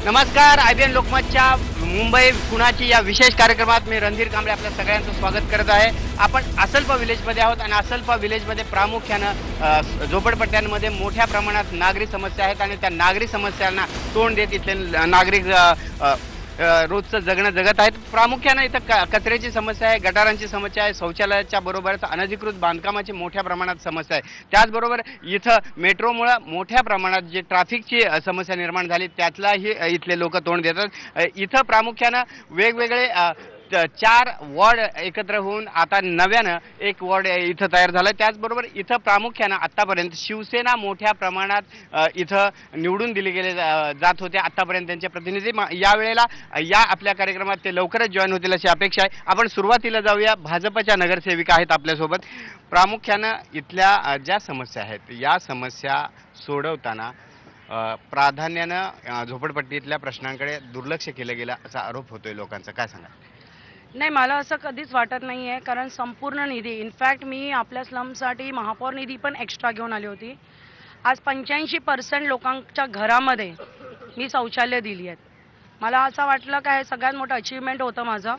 नमस्कार, IBN लोकमतच्या मुंबई पुण्याची या विशेष कार्यक्रमात मी रणधीर कांबळे आपल्या सगळ्यांचं स्वागत करत आहे. आपण असल्प विलेजमध्ये आहोत आणि असल्प विलेजमध्ये प्रामुख्यानं झोपडपट्ट्यांमध्ये मोठ्या प्रमाणात नागरी समस्या आहेत आणि त्या नागरी समस्यांना तोंड देत इथले नागरिक रोजचं जगणं जगत आहेत. प्रामुख्यानं इथं कचऱ्याची समस्या आहे, गटारांची समस्या आहे, शौचालयाच्या बरोबरच अनधिकृत बांधकामाची मोठ्या प्रमाणात समस्या आहे. त्याचबरोबर इथं मेट्रोमुळं मोठ्या प्रमाणात जे ट्रॅफिकची समस्या निर्माण झाली त्यातलाही इथले लोक तोंड देतात. इथं प्रामुख्यानं वेगवेगळे 4 वॉर्ड एकत्र होऊन आता नव्यानं एक वॉर्ड इथं तयार झालं. त्याचबरोबर इथं प्रामुख्यानं आत्तापर्यंत शिवसेना मोठ्या प्रमाणात इथं निवडून दिले गेले जात होते आत्तापर्यंत त्यांचे प्रतिनिधी. यावेळेला या आपल्या कार्यक्रमात ते लवकरच जॉईन होतील अशी अपेक्षा आहे. आपण सुरुवातीला जाऊया, भाजपच्या नगरसेविका आहेत आपल्यासोबत. प्रामुख्यानं इथल्या ज्या समस्या आहेत या समस्या सोडवताना प्राधान्यानं झोपडपट्टीतल्या प्रश्नांकडे दुर्लक्ष केलं गेलं असा आरोप होतोय लोकांचा. काय सांगा? नाही, मला असं कधीच वाटत नाही आहे, कारण संपूर्ण निधी, इनफॅक्ट मी आपल्या स्लमसाठी महापौर निधी पण एक्स्ट्रा घेऊन आली होती. आज 85% लोकांच्या घरामध्ये मी शौचालय दिली आहेत. मला असं वाटलं का हे सगळ्यात मोठं अचीवमेंट होतं माझं,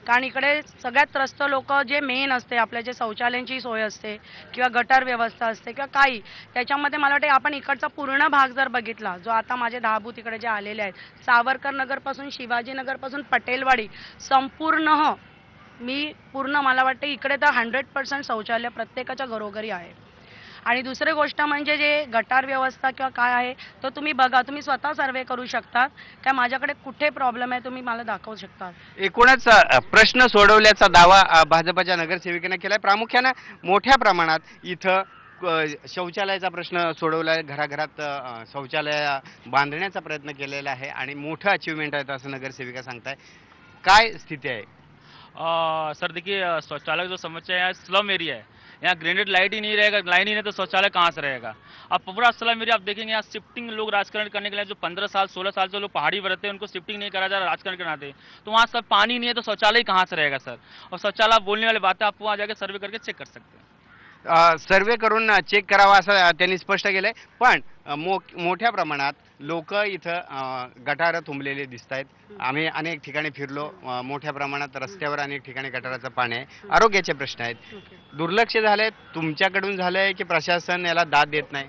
कारण इकडे सगळ्यात त्रस्त लोक जे मेन असते, आपल्या जे शौचालयांची सोय असते किंवा गटार व्यवस्था असते किंवा काही, त्याच्यामध्ये मला वाटते आपण इकडचा पूर्ण भाग जर बघितला, जो आता माझे 10 बूथ इकडे जे आलेले आहेत, सावरकर नगरपासून शिवाजीनगरपासून पटेलवाडी संपूर्ण मी पूर्ण, मला वाटते इकडे तर 100% शौचालय प्रत्येकाच्या घरोघरी आहे. आणि दुसरी गोष्ट म्हणजे जे गटार व्यवस्था किंवा काय आहे तर तुम्ही बघा, तुम्ही स्वतः सर्वे करू शकता काय माझ्याकडे कुठे प्रॉब्लेम आहे, तुम्ही मला दाखवू शकता. एकूणच प्रश्न सोडवल्याचा दावा भाजपच्या नगरसेविकेने केलाय. प्रामुख्यानं मोठ्या प्रमाणात इथं शौचालयाचा प्रश्न सोडवलाय, घराघरात शौचालय बांधण्याचा प्रयत्न केलेला आहे आणि मोठं अचीवमेंट आहे असं नगरसेविका सांगताय. काय स्थिती आहे? सर देखिए, शौचालय जो समस्या है, स्लम एरिया है, यहाँ ग्रेनेड लाइट ही नहीं रहेगा, लाइन ही नहीं तो शौचालय कहाँ से रहेगा. अब पूरा स्लम एरिया आप देखेंगे, यहाँ शिफ्टिंग लोग राजकारण करने के लिए जो 15 साल 16 साल जो लोग पहाड़ी में रहते हैं उनको शिफ्टिंग नहीं करा जा रहा राजकारण के नाते, तो वहाँ सब पानी नहीं है तो शौचालय कहाँ से रहेगा सर. और शौचालय बोलने वाली बातें आप वहाँ जाकर सर्वे करके चेक कर सकते हैं. सर्वे करून चेक करावा असं त्यांनी स्पष्ट केलंय. पण मोठ्या प्रमाणात लोक इथं गटारं तुंबलेले दिसत आहेत. आम्ही अनेक ठिकाणी फिरलो, मोठ्या प्रमाणात रस्त्यावर अनेक ठिकाणी गटाराचं पाणी आहे. आरोग्याचे प्रश्न आहेत. दुर्लक्ष झालंय, तुमच्याकडून झालंय की प्रशासन याला दाद देत नाही?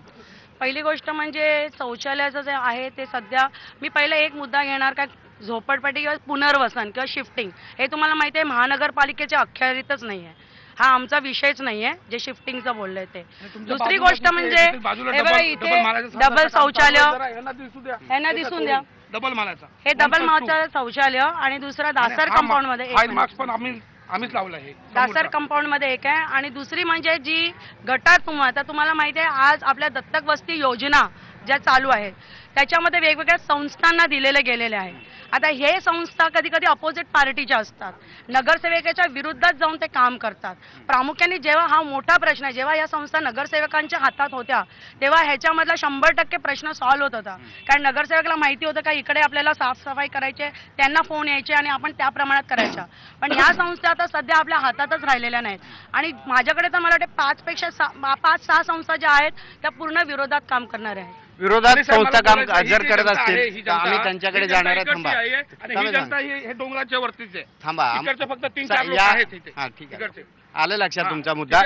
पहिली गोष्ट म्हणजे शौचालयाचं जे आहे ते सध्या, मी पहिला एक मुद्दा घेणार का, झोपडपट्टी किंवा पुनर्वसन किंवा शिफ्टिंग हे तुम्हाला माहिती आहे महानगरपालिकेच्या अखत्यारीतच नाही आहे. हा आमचा विषयच नाही आहे जे शिफ्टिंगचं बोललंय ते. दुसरी गोष्ट म्हणजे हे बघा, इथे डबल शौचालय, यांना दिसून द्या, डबल मालाचा हे डबल माळचं शौचालय. आणि दुसरा दासर कंपाऊंड मध्ये एक मार्क्स पण आम्हीच लावला आहे. दासर कंपाऊंड मध्ये एक आहे. आणि दुसरी म्हणजे जी गटार आता तुम्हाला माहिती आहे आज आपल्या दत्तक वस्ती योजना ज्या चालू आहेत त्याच्यामध्ये वेगवेगळ्या संस्थांना दिलेले गेलेले आहे. आता हे संस्था कधी कधी अपोजिट पार्टीच्या असतात, नगरसेवकाच्या विरुद्धात जाऊन ते काम करतात. प्रामुख्याने जेव्हा हा मोठा प्रश्न आहे, जेव्हा या संस्था नगरसेवकांच्या हातात होत्या तेव्हा ह्याच्यामधला 100% प्रश्न सॉल्व्ह होत होता. कारण नगरसेवकाला माहिती होतं का इकडे आपल्याला साफसफाई करायचे, त्यांना फोन यायचे आणि आपण त्या प्रमाणात करायच्या. पण ह्या संस्था आता सध्या आपल्या हातातच राहिलेल्या नाहीत. आणि माझ्याकडे तर मला वाटते 5-6 संस्था ज्या आहेत त्या पूर्ण विरोधात काम करणाऱ्या आहेत. विरोधात संस्था काम जर करत असतील तर आम्ही त्यांच्याकडे जाणार आहे. थांबा, ही जनता हे डोंगराच्या वरतीच आहे. थांबा, इकडचे फक्त 3-4 लोक आहेत इथे. हा, ठीक आहे, इकडचे. आलं लक्षात तुमचा मुद्दा.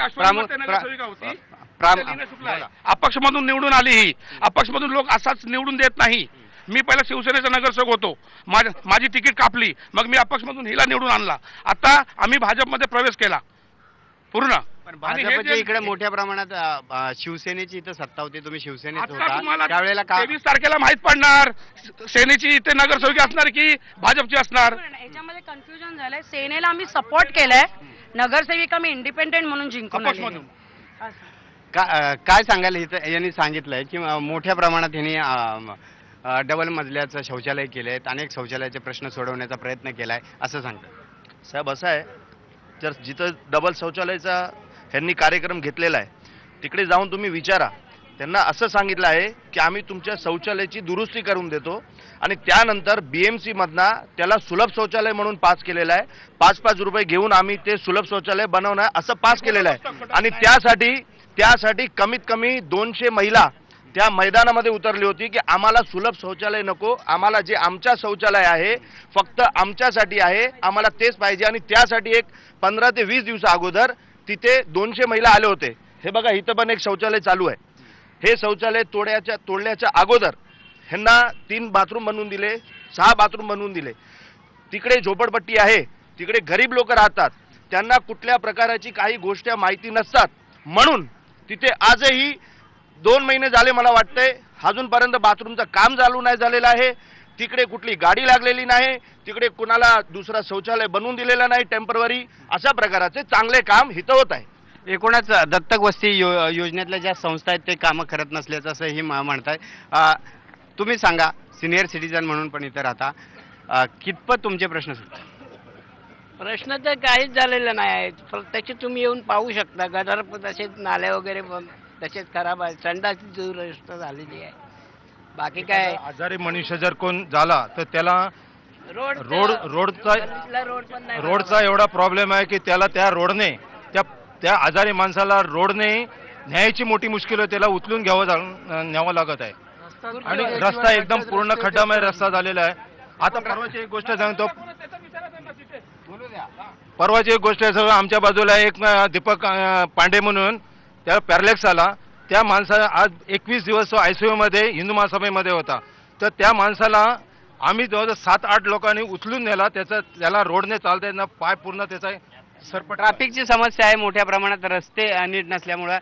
अपक्षमधून निवडून आली ही, अपक्षमधून लोक असाच निवडून देत नाही. मी पहिला शिवसेनेचा नगरसेवक होतो, माझी तिकीट कापली, मग मी अपक्षमधून हिला निवडून आणला. आता आम्ही भाजपमध्ये प्रवेश केला पूर्ण. भाजपच्या इकडे मोठ्या प्रमाणात शिवसेनेची इथं सत्ता होती, तुम्ही शिवसेनेत होता त्यावेळेला 23 तारखेला माहित पडणार सेनेची इथे नगरसेवकी असणार की भाजपची असणार. याच्यामध्ये कन्फ्युजन झालंय. सेनेला आम्ही सपोर्ट केलाय, नगरसेविका मी इंडिपेंडेंट म्हणून जिंकून आलेली आहे. काय सांगायला इथं यांनी सांगितलंय की मोठ्या प्रमाणात यांनी डबल मजल्याचं शौचालय केलंय, अनेक शौचालयाचे प्रश्न सोडवण्याचा प्रयत्न केलाय असं सांगतात. साहेब असं आहे, जर जिथं डबल शौचालयाचा ह्यांनी कार्यक्रम घेतलेला आहे तिकडे जाऊन तुम्ही विचारा, त्यांना असं सांगितलं आहे की आम्ही तुमच्या शौचालयाची दुरुस्ती करून देतो आणि त्यानंतर BMC मधनं त्याला सुलभ शौचालय म्हणून पास केलेलं आहे. 5-5 रुपये घेऊन आम्ही ते सुलभ शौचालय बनवणार असं पास केलेलं आहे. आणि त्यासाठी कमीत कमी 200 महिला त्या मैदानामध्ये उतरली होती की आम्हाला सुलभ शौचालय नको, आम्हाला जे आमच्या शौचालय आहे फक्त आमच्यासाठी आहे, आम्हाला तेच पाहिजे. आणि त्यासाठी एक 15 ते 20 दिवसा अगोदर तिथे 200 महिला आले होते. हे बघा, इथं पण एक शौचालय चालू आहे. हे शौचालय तोडल्याच्या अगोदर ह्यांना 3 बाथरूम बनवून दिले, 6 बाथरूम बनवून दिले. तिकडे झोपडपट्टी आहे, तिकडे गरीब लोक राहतात, त्यांना कुठल्या प्रकारची काही गोष्टी माहिती नसतात, म्हणून तिथे आजही 2 महिने झाले मला वाटतंय अजूनपर्यंत बाथरूमचं काम चालू नाही झालेलं आहे. तिकडे कुठली गाडी लागलेली नाही, तिकडे कुणाला दुसरा शौचालय बनवून दिलेलं नाही टेम्पररी. अशा प्रकाराचे चांगले काम हित होत आहे. एकूणच दत्तक वस्ती योजनेतल्या ज्या संस्था आहेत ते कामं करत नसल्याचं असंही म्हणताय. तुम्ही सांगा, सिनियर सिटीजन म्हणून पण इथं राहता, कितपत तुमचे प्रश्न सुटतात? प्रश्न तर काहीच झालेला नाही आहे. त्याचे तुम्ही येऊन पाहू शकता. गटार पण तसेच, नाले वगैरे पण तसेच खराब आहे. संडासची दुरवस्था झालेली आहे. बाकी काय आजारी मनुष्य जर कोण झाला तर त्याला रोडचा एवढा प्रॉब्लेम आहे की त्याला त्या रोडने त्या आजारी माणसाला रोडने न्यायची मोठी मुश्किल आहे. त्याला उचलून न्यावं लागत आहे. आणि रस्ता एकदम पूर्ण खड्डामय रस्ता झालेला आहे. आता परवाची एक गोष्ट सांगतो, सगळं आमच्या बाजूला एक दीपक पांडे म्हणून त्याला पॅरलेक्स आला. त्या माणसाला आज 21 दिवस ICU मध्ये हिंदू महासभेमध्ये होता. तर त्या माणसाला आम्ही जवळजवळ 7-8 लोकांनी उचलून नेला. त्याला रोडने चालता येत ना, पाय पूर्ण त्याचा सरपट. ट्रॅफिकची समस्या आहे मोठ्या प्रमाणात, रस्ते नीट नसल्यामुळं.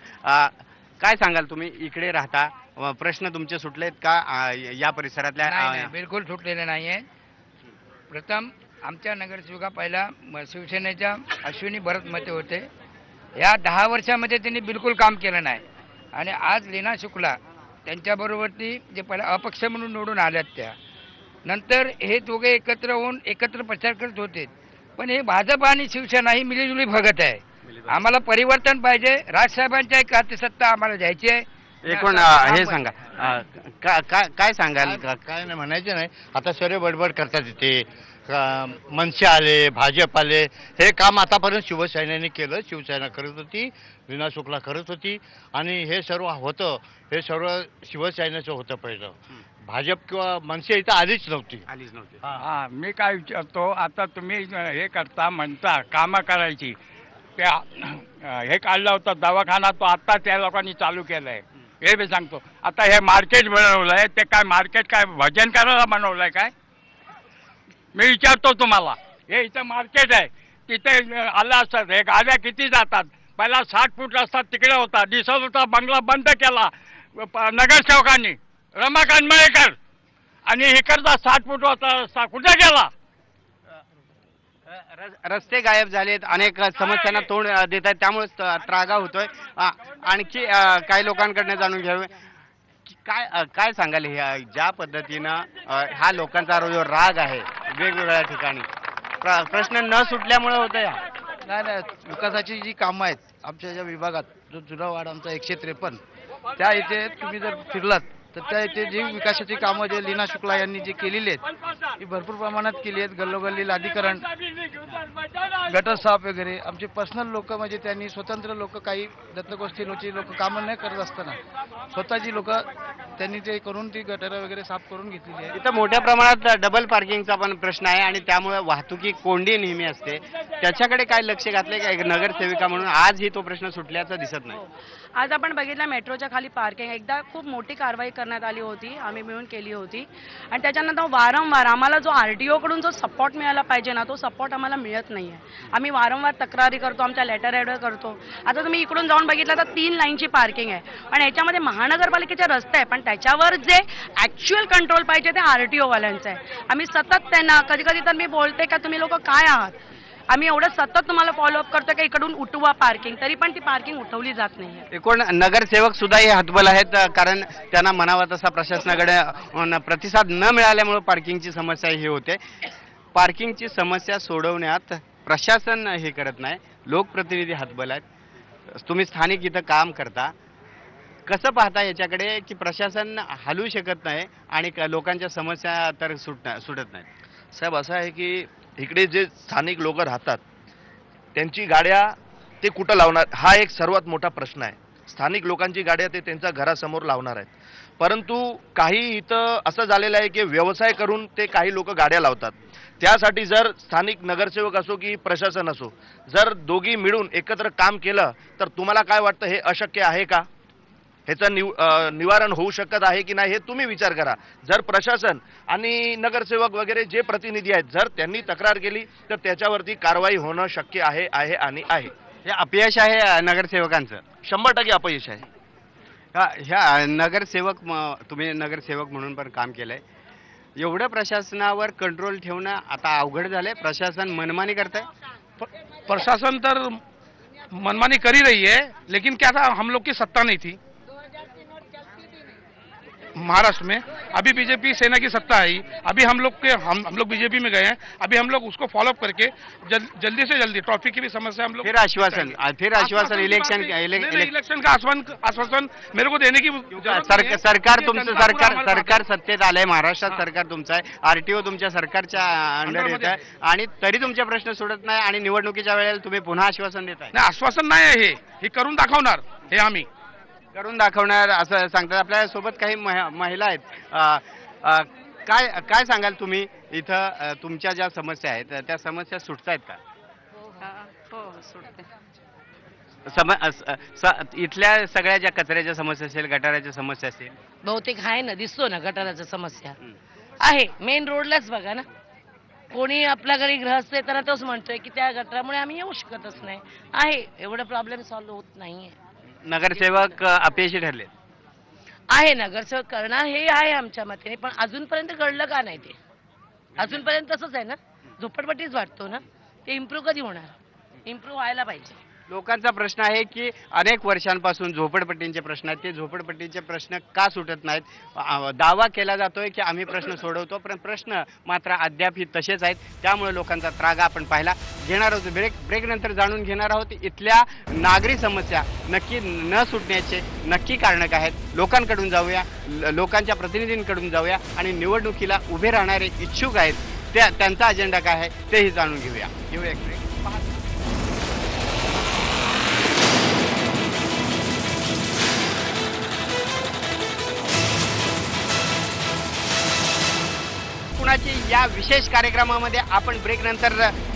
काय सांगाल, तुम्ही इकडे राहता, प्रश्न तुमचे सुटलेत का या परिसरातल्या? नाही, बिलकुल सुटलेले नाही आहे. प्रथम आमच्या नगरसेविका पहिला शिवसेनेच्या अश्विनी भरत मते होते. या 10 वर्षामध्ये त्यांनी बिलकुल काम केलं नाही. आणि आज लीना शुक्ला त्यांच्याबरोबरती जे पहिला अपक्ष म्हणून निवडून आल्यात, त्या नंतर हे दोघे एकत्र होऊन एकत्र प्रचार करत होते. पण हे भाजप आणि शिवसेना ही मिलीजुली बघत आहे. आम्हाला परिवर्तन पाहिजे. राजसाहेबांच्या एक हाती सत्ता आम्हाला द्यायची आहे. एकूण हे सांगा, काय सांगाल? काय नाही म्हणायचं नाही. आता सर्व बडबड करतात तिथे. मनसे आले, भाजप आले. हे काम आतापर्यंत शिवसेनेने केलं. शिवसेना करत होती, लीना शुक्ला करत होती. आणि हे सर्व होतं, हे सर्व शिवसेनेचं होतं पहिलं. भाजप किंवा मनसे इथं आलीच नव्हती. हा, मी काय विचारतो, आता तुम्ही हे करता म्हणता कामं करायची, त्या हे काढलं होतं दवाखाना, तो आता त्या लोकांनी चालू केलं आहे. हे मी सांगतो. आता हे मार्केट बनवलं आहे, ते काय मार्केट काय भजन करायला बनवलं आहे काय? मी विचारतो तुम्हाला. हे इथं मार्केट आहे, तिथे आलं असतात. हे गाड्या किती जातात? पहिला 60 फूट रस्ता तिकडे होता, दिसत होता. बंगला बंद केला नगरसेवकांनी, रमाकांत मयेकर. आणि इकडचा 60 फूट होता रस्ता कुठे गेला? रस्ते गायब झालेत, अनेक समस्यांना तोंड देत आहेत, त्यामुळे त्रागा होतोय. आणखी काही लोकांकडनं जाणून घ्यावे. काय सांगाल, हे ज्या पद्धतीनं हा लोकांचा जो राग आहे वेगवेगळ्या ठिकाणी, प्रश्न न सुटल्यामुळे होतं या? नाही, विकासाची जी कामं आहेत आमच्या ज्या विभागात, जो जुना वार्ड आमचा 153, त्या इथे तुम्ही जर फिरलात तर त्या इथे जी विकासाची कामं जे लीना शुक्ला यांनी जी केलेली आहेत ती भरपूर प्रमाणात केली आहेत. गल्लोगल्ली लादीकरण, गटर साफ वगैरे. आमचे पर्सनल लोक, म्हणजे त्यांनी स्वतंत्र लोक, काही दत्तगोष्ठीची लोक कामं नाही करत असताना स्वतःची लोक त्यांनी ते करून ती गटर वगैरे साफ करून घेतलेली आहे. इथं मोठ्या प्रमाणात डबल पार्किंगचा पण प्रश्न आहे आणि त्यामुळे वाहतुकी कोंडी नेहमी असते. त्याच्याकडे काय लक्ष घातले का एक नगरसेविका म्हणून? आजही तो प्रश्न सुटल्याचा दिसत नाही. आज आपण बघितलं मेट्रोच्या खाली पार्किंग, एकदा खूप मोठी कारवाई करण्यात आली होती, आम्ही मिळून केली होती. आणि त्याच्यानंतर वारंवार आम्हाला जो RTO कडून जो सपोर्ट मिळाला पाहिजे ना, तो सपोर्ट आम्हाला मिळत नाही आहे. आम्ही वारंवार तक्रारी करतो, आमच्या लेटर हेड करतो. आता तुम्ही इकडून जाऊन बघितलं तर 3 लाईनची पार्किंग आहे, पण याच्यामध्ये महानगरपालिकेचे रस्ते आहे, पण त्याच्यावर जे ॲक्च्युअल कंट्रोल पाहिजे ते RTO वाल्यांचं आहे. आम्ही सतत त्यांना, कधी कधी तर मी बोलते का तुम्ही लोक काय आहात, आम्ही एवढं सतत तुम्हाला फॉलोअप करतो की इकडून उठवा पार्किंग, तरी पण ती पार्किंग उठवली जात नाही. एकूण नगरसेवक सुद्धा हे हतबल आहेत, कारण त्यांना म्हणावा तसा प्रशासनाकडे प्रतिसाद न मिळाल्यामुळे पार्किंगची समस्या ही होते. पार्किंगची समस्या सोडवण्यात प्रशासन हे करत नाही, लोकप्रतिनिधी हतबल आहेत. तुम्ही स्थानिक इथं काम करता, कसं पाहता याच्याकडे की प्रशासन हलवू शकत नाही आणि लोकांच्या समस्या तर सुटत नाहीत? साहेब, असं आहे की इकडे जे स्थानिक लोक राहतात त्यांची गाड्या ते कुठं लावणार, हा एक सर्वात मोठा प्रश्न आहे. स्थानिक लोकांची गाड्या ते त्यांच्या घरासमोर लावणार आहेत. परंतु काही इथं असं झालेलं आहे की व्यवसाय करून ते काही लोक गाड्या लावतात. त्यासाठी जर स्थानिक नगरसेवक असो की प्रशासन असो, जर दोघी मिळून एकत्र काम केलं तर तुम्हाला काय वाटतं, हे अशक्य आहे का? ह्याचं निवारण होऊ शकत आहे की नाही, हे तुम्ही विचार करा. जर प्रशासन आणि नगरसेवक वगैरे जे प्रतिनिधी आहेत, जर त्यांनी तक्रार केली तर त्याच्यावरती कारवाई होणं शक्य आहे आणि आहे. हे अपयश आहे नगरसेवकांचं. 100% अपयश आहे. ह्या नगरसेवक तुम्ही नगरसेवक म्हणून पण काम केलंय. एवढं प्रशासनावर कंट्रोल ठेवणं आता अवघड झालंय. प्रशासन मनमानी करतंय. प्रशासन तर मनमानी कर ही रही है, लेकिन क्या था, हम लोग की सत्ता नहीं थी महाराष्ट्र में. अभी बीजेपी सेना की सत्ता आई. अभी हम लोग बीजेपी में गए हैं. अभी हम लोग उसको फॉलो अप करके जल्दी से जल्दी ट्रैफिक की भी समस्या हम लोग फिर आश्वासन इलेक्शन का आश्वासन मेरे को देने की जरूरत नहीं है. सरकार तुमचं जनता पूरा हमारे सरकार सत्तेत आलंय. महाराष्ट्रात सरकार तुमचं आहे. आरटीओ तुमच्या सरकारच्या अंडर येत आहे आणि तरी तुमचे प्रश्न सोडत नाही आणि निवडणुकीच्या वेळेला तुम्ही पुन्हा आश्वासन देताय. नाही, आश्वासन नाही आहे हे करून दाखवणार. हे आम्ही करून दाखवणार असं सांगतात. आपल्या सोबत काही महिला आहेत. काय सांगाल तुम्ही, इथं तुमच्या ज्या समस्या आहेत त्या समस्या सुटतायत का? हो सुटते. इथल्या सगळ्या ज्या कचऱ्याच्या समस्या असेल, गटाराच्या समस्या असेल, बहुतेक आहे ना, दिसतो ना गटाराच्या समस्या आहे. मेन रोडलाच बघा ना, कोणी आपल्या घरी ग्रहस्थ येताना तोच म्हणतोय की त्या गटारामुळे आम्ही येऊ शकतच नाही. आहे एवढं प्रॉब्लेम सॉल्व्ह होत नाहीये. नगरसेवक अपयशी ठरले. आहे नगरसेवक करणं हे आहे आमच्या मते, पण अजूनपर्यंत घडलं का नाही ते? अजूनपर्यंत तसंच आहे ना, झोपडपट्टीच वाटतो ना. ते इम्प्रूव्ह कधी होणार? इम्प्रूव्ह व्हायला पाहिजे. लोकांचा प्रश्न आहे की अनेक वर्षांपासून झोपडपट्टींचे प्रश्न आहेत. ते झोपडपट्टीचे प्रश्न का सुटत नाहीत? दावा केला जातोय की आम्ही प्रश्न सोडवतो, पण प्रश्न मात्र अद्याप तसेच आहेत. त्यामुळे लोकांचा त्रागा आपण पाहिला. घेणार आहोत ब्रेक नंतर जाणून घेणार आहोत इथल्या नागरी समस्या नक्की न सुटण्याचे नक्की कारण काय आहेत. लोकांकडून जाऊया, लोकांच्या प्रतिनिधींकडून जाऊया आणि निवडणुकीला उभे राहणारे इच्छुक आहेत त्यांचा अजेंडा काय आहे तेही जाणून घेऊया एक ब्रेक. कुणाची या विशेष कार्यक्रमामध्ये आपण ब्रेक नंतर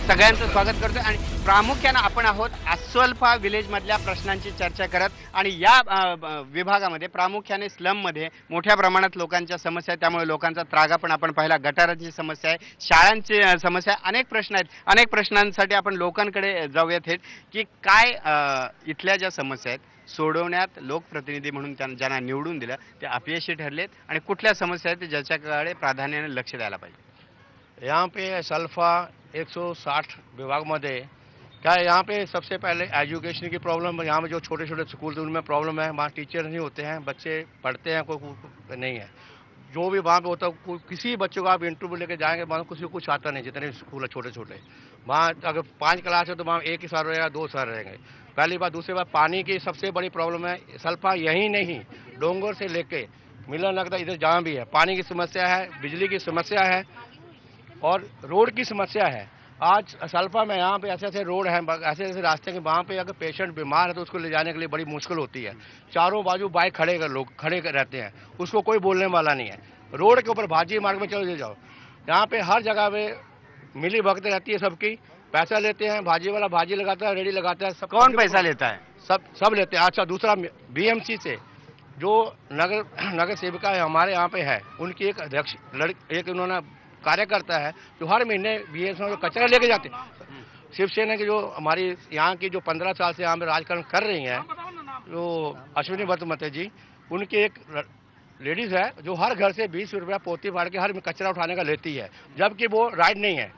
सगळ्यांचं स्वागत करतो आणि प्रामुख्यानं आपण आहोत अस्वल्फा विलेजमधल्या प्रश्नांची चर्चा करत. आणि या विभागामध्ये प्रामुख्याने स्लममध्ये मोठ्या प्रमाणात लोकांच्या समस्या आहेत. त्यामुळे लोकांचा त्रागा पण आपण पाहिला. गटाराची समस्या आहे, शाळांची समस्या, अनेक प्रश्न आहेत. अनेक प्रश्नांसाठी आपण लोकांकडे जाऊया थेट की काय इथल्या ज्या समस्या आहेत सोडवण्यात लोकप्रतिनिधी म्हणून ज्यांना निवडून दिलं ते अपयशी ठरलेत आणि कुठल्या समस्या आहेत ज्याच्याकडे प्राधान्याने लक्ष द्यायला पाहिजे. यहाँ पे सल्फा 160 विभाग में क्या है, यहाँ पे सबसे पहले एजुकेशन की प्रॉब्लम. यहाँ पे जो छोटे छोटे स्कूल हैं उनमें प्रॉब्लम है. वहाँ टीचर नहीं होते हैं, बच्चे पढ़ते हैं कोई नहीं है. जो भी वहाँ पे होता है, किसी बच्चों को आप इंटरव्यू लेके जाएंगे वहाँ किसी को कुछ आता नहीं. जितने स्कूल है छोटे छोटे, वहाँ अगर 5 क्लास है तो वहाँ 1 ही सर रहेगा, 2 सर रहेंगे. पहली बात. दूसरी बात, पानी की सबसे बड़ी प्रॉब्लम है. सल्फा यही नहीं, डोंगर से लेके मिलन लगता इधर जहाँ भी है पानी की समस्या है, बिजली की समस्या है और रोड की समस्या है. आज सल्फा में यहाँ पे ऐसे ऐसे रोड हैं, ऐसे ऐसे रास्ते हैं कि वहाँ पे अगर पेशेंट बीमार है तो उसको ले जाने के लिए बड़ी मुश्किल होती है. चारों बाजू बाइक लोग खड़े रहते हैं, उसको कोई बोलने वाला नहीं है. रोड के ऊपर भाजी मार्ग में चले जाओ, यहाँ पे हर जगह पे मिली भगत रहती है सबकी. पैसा लेते हैं, भाजी वाला भाजी लगाता है, रेडी लगाता है. सब कौन पैसा लेता है? सब लेते हैं. अच्छा, दूसरा बीएमसी से जो नगर सेविका है हमारे यहाँ पे है, उनकी एक अध्यक्ष एक उन्होंने कार्यकर्ता है जो हर महीने बीएमसी में कचरा लेके जाते हैं. शिवसेना की जो हमारी यहाँ की जो 15 साल से यहाँ पे राजकारण कर रही हैं, जो अश्विनी बर्तमते जी, उनकी एक लेडीज़ है जो हर घर से 20 रुपया पोती फाड़ के हर कचरा उठाने का लेती है, जबकि वो राइट नहीं है.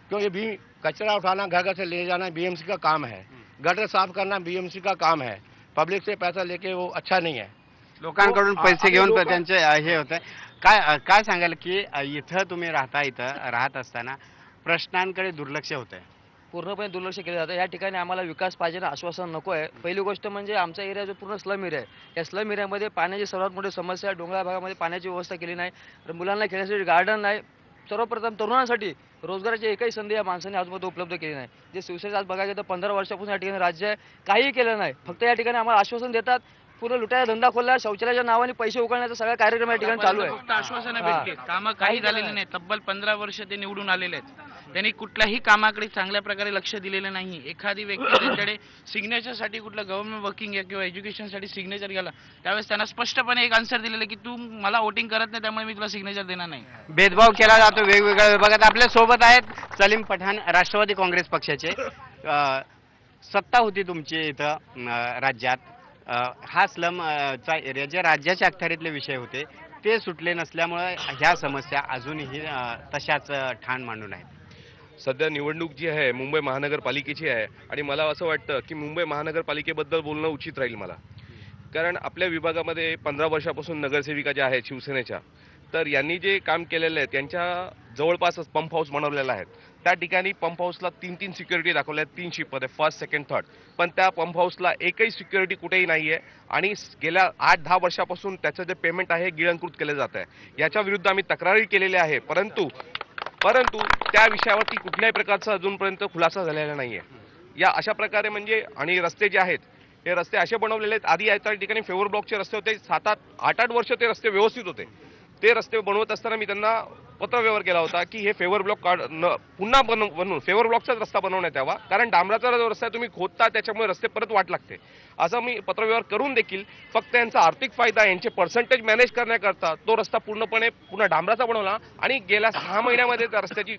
क्योंकि भी कचरा उठाना घर घर से ले जाना बीएमसी का काम है, गटर साफ करना बीएमसी का काम है. पब्लिक से पैसा लेके वो अच्छा नहीं है. लोकांकडून पैसे घेऊन त्यांचे हे होतं. काय सांगाल की इथं तुम्ही राहत असताना प्रश्नांकडे दुर्लक्ष होतंय? पूर्णपणे दुर्लक्ष केलं जातं. या ठिकाणी आम्हाला विकास पाहिजे ना, आश्वासन नको आहे. पहिली गोष्ट म्हणजे आमचा एरिया जो पूर्ण स्लम एरिया आहे, या स्लम एरियामध्ये पाण्याची सर्वात मोठी समस्या आहे. डोंगराळ भागामध्ये पाण्याची व्यवस्था केली नाही, मुलांना खेळण्यासाठी गार्डन नाही. सर्वप्रथम तरुणांसाठी रोजगाराची एकही संधी या माणसाने आजमध्ये उपलब्ध केली नाही. जे शिवसेना आज बघायचं तर 15 वर्षापासून या ठिकाणी राज्य आहे, काहीही केलं नाही. फक्त या ठिकाणी आम्हाला आश्वासन देतात, पूर्ण लुटायचा धंदा खोलला, शौचालयाच्या नावाने पैसे उकळण्याचा सगळा कार्यक्रम या ठिकाणी चालू आहे. फक्त आश्वासनं हा. भेटते, कामं काही झालेली नाही. तब्बल 15 वर्ष ते निवडून आलेले आहेत. त्यांनी कुठल्याही कामाकडे चांगल्या प्रकारे लक्ष दिलेलं नाही. एखादी व्यक्ती त्यांच्याकडे सिग्नेचरसाठी कुठलं गव्हर्नमेंट वर्किंग किंवा एज्युकेशनसाठी सिग्नेचर गेला, त्यावेळेस त्यांना स्पष्टपणे एक आन्सर दिलेलं की तू मला वोटिंग करत नाही, त्यामुळे मी तुला सिग्नेचर देणार नाही. भेदभाव केला जातो वेगवेगळ्या विभागात. आपल्या सोबत आहेत सलीम पठाण, राष्ट्रवादी काँग्रेस पक्षाचे. सत्ता होती तुमची इथं राज्यात. हा स्लम चा एरिया जे राज्याच्या अखत्यारीतले विषय होते ते सुटले नसल्यामुळे ह्या समस्या अजूनही तशाच ठाण मांडून आहेत. सध्या निवडणूक जी आहे मुंबई महानगरपालिकेची आहे आणि मला असं वाटतं की मुंबई महानगरपालिकेबद्दल बोलणं उचित राहील मला. कारण आपल्या विभागामध्ये 15 वर्षापासून नगरसेविका ज्या आहेत शिवसेनेच्या, तर यांनी जे काम केलेलं आहे त्यांच्या जवळपासच पंप हाऊस बनवलेला आहे. त्या ठिकाणी पंप हाऊसला 3 सिक्युरिटी दाखवल्या आहेत, 3 शिफ्टमध्ये, फर्स्ट सेकंड थर्ड. पण त्या पंप हाऊसला एकही सिक्युरिटी कुठेही नाही आहे आणि गेल्या 8-10 वर्षापासून त्याचं जे पेमेंट आहे गिळंकृत केलं जात आहे. याच्या विरुद्ध आम्ही तक्रारी केलेली आहे, परंतु त्या विषयावरती कुठल्याही प्रकारचा अजूनपर्यंत खुलासा झालेला नाही आहे. या अशा प्रकारे म्हणजे आणि रस्ते जे आहेत हे रस्ते असे बनवलेले आहेत, आधी या ठिकाणी फेवर ब्लॉकचे रस्ते होते, 7-8 वर्ष ते रस्ते व्यवस्थित होते. ते रस्ते बनवत असताना मी त्यांना पत्रव्यवहार केला होता की हे फेवर ब्लॉक पुन्हा बनवून फेवर ब्लॉकचाच रस्ता बनवण्यात यावा, कारण डांबराचा जो रस्ता तुम्ही खोदता त्याच्यामुळे रस्ते परत वाट लागते. असं मी पत्रव्यवहार करून देखील फक्त यांचा आर्थिक फायदा, यांचे पर्सेंटेज मॅनेज करण्याकरता तो रस्ता पुन्हा डांबराचा बनवला आणि गेल्या 6 महिन्यामध्ये त्या रस्त्याची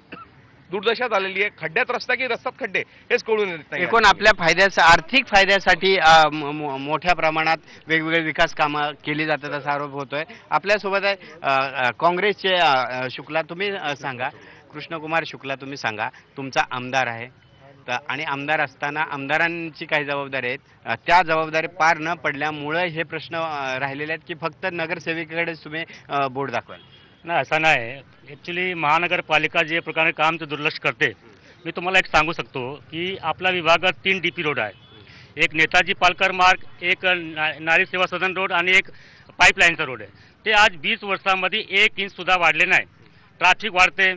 दुर्दशा झालेली आहे. खड्ड्यात रस्ता की रस्त्यात खड्डे हेच कळून येत नाही. एकूण आपल्या फायद्याचा, आर्थिक फायद्यासाठी मोठ्या प्रमाणात वेगवेगळे विकास कामं केली जातात असा आरोप होतोय. आपल्यासोबत आहे काँग्रेसचे शुक्ला. तुम्ही सांगा, कृष्णकुमार शुक्ला, तुम्ही सांगा, तुमचा आमदार आहे आणि आमदार असताना आमदारांची काही जबाबदारी आहेत, त्या जबाबदारी पार न पडल्यामुळे हे प्रश्न राहिलेले आहेत की फक्त नगरसेविकेकडेच तुम्ही बोर्ड दाखवाल? नाही, असं नाही. ॲक्च्युली महानगरपालिका जे प्रकारे काम ते दुर्लक्ष करते. मी तुम्हाला एक सांगू शकतो की आपल्या विभागात 3 DP रोड आहे. एक नेताजी पालकर मार्ग, एक नारी सेवा सदन रोड आणि एक पाईपलाईनचा रोड आहे. ते आज 20 वर्षांमध्ये 1 इंच सुद्धा वाढले नाही. ट्रॅफिक वाढते,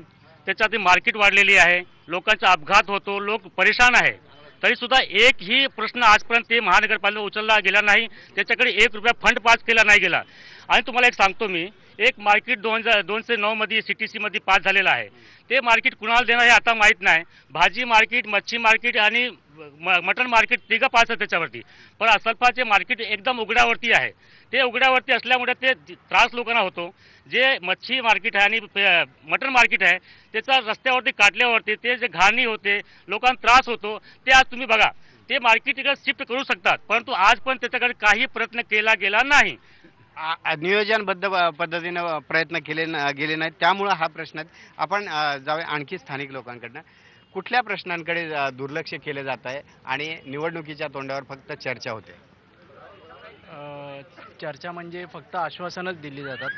त्याच्यात मार्केट वाढलेली आहे, लोकांचा अपघात होतो, लोक परेशान आहे. तरीसुद्धा एकही प्रश्न आजपर्यंत ते महानगरपालिका उचलला गेला नाही, त्याच्याकडे 1 रुपया फंड पास केला नाही गेला. आणि तुम्हाला एक सांगतो मी, एक मार्केट 2009 मध्ये CTC मध्ये पास झालेलं आहे. ते मार्केट कुणाला देणार हे आता माहीत नाही. भाजी मार्केट, मच्छी मार्केट आणि मटण मार्केट तिघं पास आहे त्याच्यावरती. पण असल्फाचे मार्केट एकदम उघड्यावरती आहे. ते उघड्यावरती असल्यामुळे ते त्रास लोकांना होतो. जे मच्छी मार्केट आहे आणि मटण मार्केट आहे त्याचा रस्त्यावरती काढल्यावरती ते जे घाणी होते, लोकांना त्रास होतो. ते आज तुम्ही बघा, ते मार्केट इकडे शिफ्ट करू शकतात, परंतु आज पण त्याच्याकडे काही प्रयत्न केला गेला नाही. नियोजनबद्ध पद्धतीनं प्रयत्न केले गेले नाहीत, त्यामुळं हा प्रश्न आहे. आपण जाऊया आणखी स्थानिक लोकांकडनं. कुठल्या प्रश्नांकडे दुर्लक्ष केले जात आहे आणि निवडणुकीच्या तोंडावर फक्त चर्चा होते? चर्चा म्हणजे फक्त आश्वासनच दिली जातात.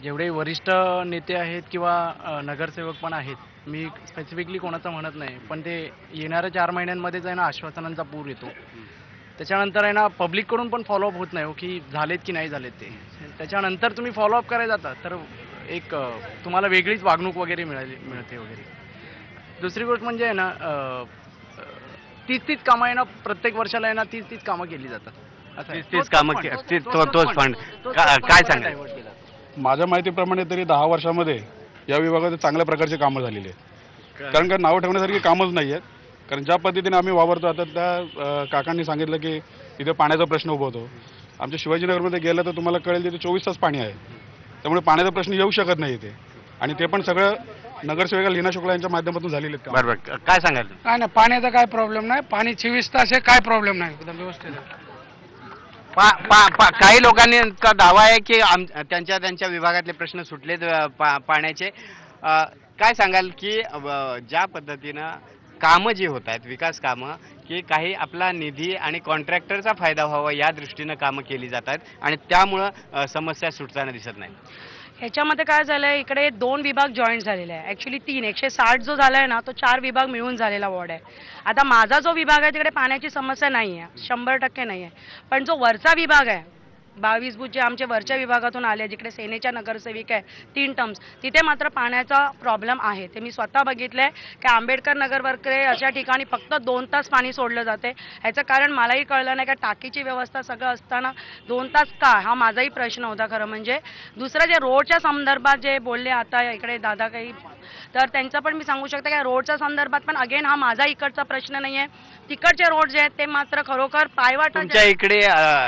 जेवढे वरिष्ठ नेते आहेत किंवा नगरसेवक पण आहेत, मी स्पेसिफिकली कोणाचं म्हणत नाही, पण ते येणाऱ्या 4 महिन्यांमध्येच आहे ना आश्वासनांचा पूर येतो. त्याच्यानंतर आहे ना पब्लिककडून पण फॉलोअप होत नाही हो की झालेत की नाही झालेत ते. त्याच्यानंतर तुम्ही फॉलोअप करायला जाता तर एक तुम्हाला वेगळीच वागणूक वगैरे मिळते वगैरे. दुसरी गोष्ट म्हणजे आहे ना 30 कामं आहे ना प्रत्येक वर्षाला आहे ना 30 कामं केली जातात. 30 कामं तोच फंड काय सांगाल? माझ्या माहितीप्रमाणे तरी 10 वर्षामध्ये या विभागात चांगल्या प्रकारची कामं झालेली आहेत. कारण का नावं ठेवण्यासारखी कामच नाही आहेत. कारण ज्या पद्धतीने आम्ही वावरतो आता त्या काकांनी सांगितलं की इथे पाण्याचा प्रश्न उभा होतो. आमच्या शिवाजीनगरमध्ये गेलं तर तुम्हाला कळेल तिथे 24 तास पाणी आहे. त्यामुळे पाण्याचा प्रश्न येऊ शकत नाही इथे, आणि ते पण सगळं नगरसेविका लीना शुक्ला यांच्या माध्यमातून झालेले आहेत. बरोबर, काय सांगाल? काय नाही, पाण्याचा काय प्रॉब्लेम नाही, पाणी 24 तास आहे, काय प्रॉब्लेम नाही, एकदम व्यवस्थित आहे. काही लोकांचा दावा आहे की त्यांच्या विभागातले प्रश्न सुटलेत पाण्याचे. काय सांगाल की ज्या पद्धतीनं कामं जी होत आहेत, विकास कामं, की काही आपला निधी आणि कॉन्ट्रॅक्टरचा फायदा व्हावा या दृष्टीनं कामं केली जातात आणि त्यामुळं समस्या सुटताना दिसत नाही? ह्याच्यामध्ये काय झालं आहे, इकडे 2 विभाग जॉईंट झालेले आहे. ॲक्च्युली 3, 160 जो झाला आहे ना तो 4 विभाग मिळून झालेला वॉर्ड आहे. आता माझा जो विभाग आहे तिकडे पाण्याची समस्या नाही आहे, 100% नाही आहे. पण जो वरचा विभाग आहे 22 बूथ जे आमचे वरच्या विभागातून आले, जिकडे सेनेच्या नगरसेविका आहे 3 टर्म्स, तिथे मात्र पाण्याचा प्रॉब्लेम आहे. ते मी स्वतः बघितलंय की आंबेडकर नगर वगैरे अशा ठिकाणी फक्त 2 तास पाणी सोडलं जाते. ह्याचं कारण मलाही कळलं नाही का टाकीची व्यवस्था सगळं असताना 2 तास का, हा माझाही प्रश्न होता खरं म्हणजे. दुसरं जे रोडच्या संदर्भात जे बोलले आता इकडे दादा काही, तर त्यांचं पण मी सांगू शकते की रोडच्या संदर्भात पण अगेन हा माझा इकडचा प्रश्न नाही आहे. तिकडचे रोड जे आहेत ते मात्र खरोखर पायवाटा. तुमच्या इकडे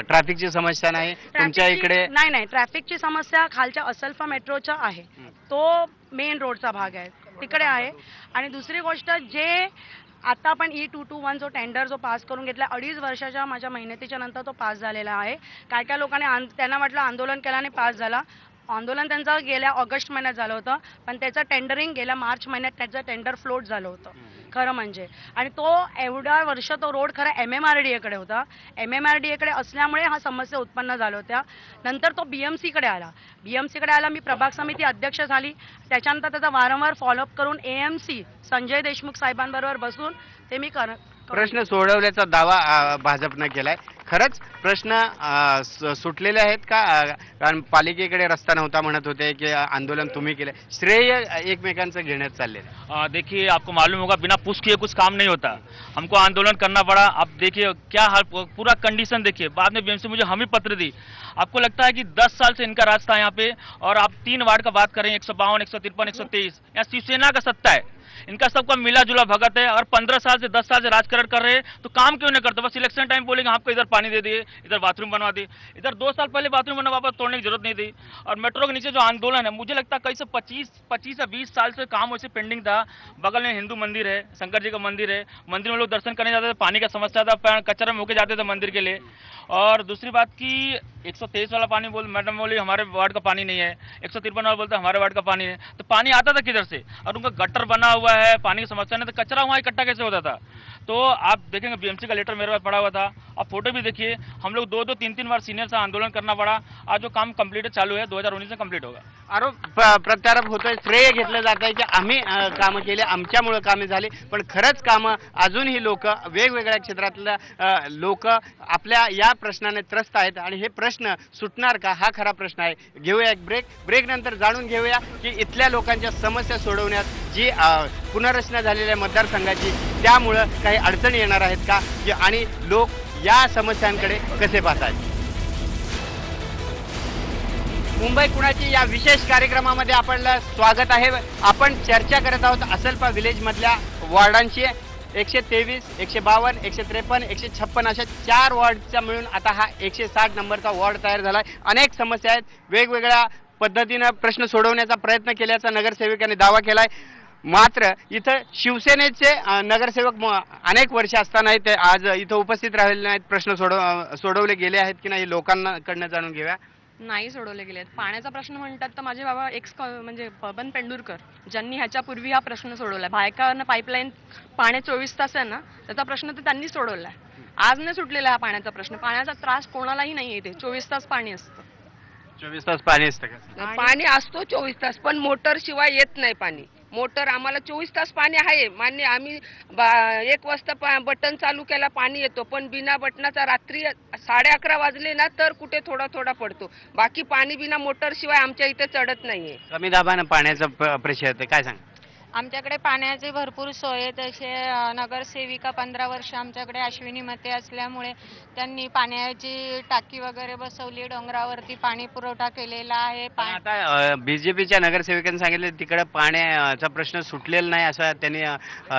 ट्रॅफिकची समस्या नाही, तुमच्या इकडे नाही, ट्रॅफिकची समस्या खालच्या असल्फा मेट्रोच्या आहे, तो मेन रोडचा भाग आहे, तिकडे आहे. आणि दुसरी गोष्ट, जे आता आपण E221 जो टेंडर जो पास करून घेतला 2.5 वर्षाच्या माझ्या मेहनतीच्या नंतर तो पास झालेला आहे. काय लोकांनी त्यांना वाटलं आंदोलन केल्याने पास झाला. आंदोलन त्यांचं गेल्या ऑगस्ट महिन्यात झालं होतं, पण त्याचं टेंडरिंग गेल्या मार्च महिन्यात त्याचं टेंडर फ्लोट झालं होतं खरं म्हणजे. आणि तो एवढ्या वर्ष तो रोड खरा MMRDA होता. MMRDA असल्यामुळे हा समस्या उत्पन्न झाल्या होत्या. नंतर तो BMCकडे आला. मी प्रभाग समिती अध्यक्ष झाली. त्याच्यानंतर त्याचा वारंवार फॉलोअप करून AMC संजय देशमुख साहेबांबरोबर बसून ते मी प्रश्न सोडवल्याचा दावा भाजपनं केलाय. खरंच प्रश्न सुटलेले आहेत का? कारण पालिकेकडे रस्ता नव्हता म्हणत होते की आंदोलन तुम्ही केले, श्रेय एकमेकांचं घेण्यात चालले. देखिए, आपको मालूम होगा बिना पुश किए कुछ काम नहीं होता. हमको आंदोलन करना पड़ा. आप देखिए क्या हाल, पूरा कंडीशन देखिए. बाद में BMC मुझे हम ही पत्र दी. आपको लगता है कि 10 साल से इनका राज था यहाँ पे, और आप 3 वार्ड का बात करें, 152, 153, 123, यहाँ शिवसेना का सत्ता है. इनका सबका मिला जुला भगत है, और 15 साल से 10 साल से राजकारण कर रहे हैं, तो काम क्यों नहीं करते? बस इलेक्शन टाइम बोलेंगे आपको इधर पानी दे दिए, इधर बाथरूम बनवा दिए. इधर 2 साल पहले बाथरूम बना, वापस तोड़ने की जरूरत नहीं थी. और मेट्रो के नीचे जो आंदोलन है, मुझे लगता है कई से 25 या 20 साल से काम वैसे पेंडिंग था. बगल में हिंदू मंदिर है, शंकर जी का मंदिर है, मंदिर में लोग दर्शन करने जाते थे, पानी का समस्या था, कचरा में होके जाते थे मंदिर के लिए. और दूसरी बात की 123 वाला पानी मैडम बोली हमारे वार्ड का पानी नहीं है, 153 वाला बोलते हमारे वार्ड का पानी है. तो पानी आता था किधर से? और उनका गटर बना हुआ है, पानी की समस्या नहीं, तो कचरा वहाँ इकट्ठा कैसे होता था? तो आप देखेंगे BMC का लेटर मेरे पास पड़ा हुआ था. आप फोटो भी देखिए. हम लोग 2-2, 3-3 बार सीनियर से आंदोलन करना पड़ा. आज जो काम कंप्लीट चालू है 2019 में कंप्लीट होगा. आरोप प्रत्यारोप होतोय, श्रेय घेतलं जात आहे की आम्ही कामं केले, आमच्यामुळे कामे झाली. पण खरंच कामं अजूनही लोक, वेगवेगळ्या क्षेत्रातल्या लोक आपल्या या प्रश्नाने त्रस्त आहेत. आणि हे प्रश्न सुटणार का, हा खरा प्रश्न आहे. घेऊया एक ब्रेक नंतर जाणून घेऊया की इथल्या लोकांच्या समस्या सोडवण्यात जी पुनर्रचना झालेल्या मतदारसंघाची, त्यामुळं काही अडचणी येणार आहेत का, आणि लोक या समस्यांकडे कसे पाहतात. मुंबई कुणाची या विशेष कार्यक्रमामध्ये आपलं स्वागत आहे. आपण चर्चा करत आहोत असलपा विलेज मधल्या वॉर्डांची. 123, 152, 153, 156 अशा 4 वॉर्डचा मिळून आता हा 160 नंबरचा वॉर्ड तयार झालाय. अनेक समस्या आहेत, वेगवेगळ्या पद्धतीनं प्रश्न सोडवण्याचा प्रयत्न केल्याचा नगरसेवकांनी दावा केलाय. मात्र इथं शिवसेनेचे नगरसेवक अनेक वर्ष असताना ते आज इथं उपस्थित राहिलेले नाहीत. प्रश्न सोडवले गेले आहेत की नाही लोकांकडनं जाणून घेऊया. नाही सोडवले गेले आहेत. पाण्याचा प्रश्न म्हणतात तर माझे बाबा म्हणजे बबन पेंडुरकर ज्यांनी ह्याच्यापूर्वी हा प्रश्न सोडवला. भायकावरनं पाईपलाईन पाणी 24 तास आहे ना, त्याचा प्रश्न तर त्यांनी सोडवला आहे. आज नाही सुटलेला हा पाण्याचा प्रश्न. पाण्याचा त्रास कोणालाही नाही येते. 24 तास पाणी असतं. 24 तास पाणी असतं का? पाणी असतो 24 तास, पण मोटर शिवाय येत नाही पाणी. मोटर आम्हाला 24 तास पाणी आहे मान्य. आम्ही 1 वाजता बटन चालू केला पाणी येतो, पण बिना बटनाचा रात्री 11:30 वाजले ना तर कुठे थोडा थोडा पडतो. बाकी पाणी बिना मोटर शिवाय आमच्या इथे चढत नाहीये. कमी दाबानं पाण्याचा प्रश्न येते, काय सांग? आमच्याकडे पाण्याची भरपूर सोय आहे. तसे नगरसेविका 15 वर्ष आमच्याकडे अश्विनी मते असल्यामुळे त्यांनी पाण्याची टाकी वगैरे बसवली. डोंगरावरती पाणी पुरवठा केलेला आहे. आता BJPच्या नगरसेवकांनी सांगितलं तिकडे पाण्याचा प्रश्न सुटलेला नाही, असं त्यांनी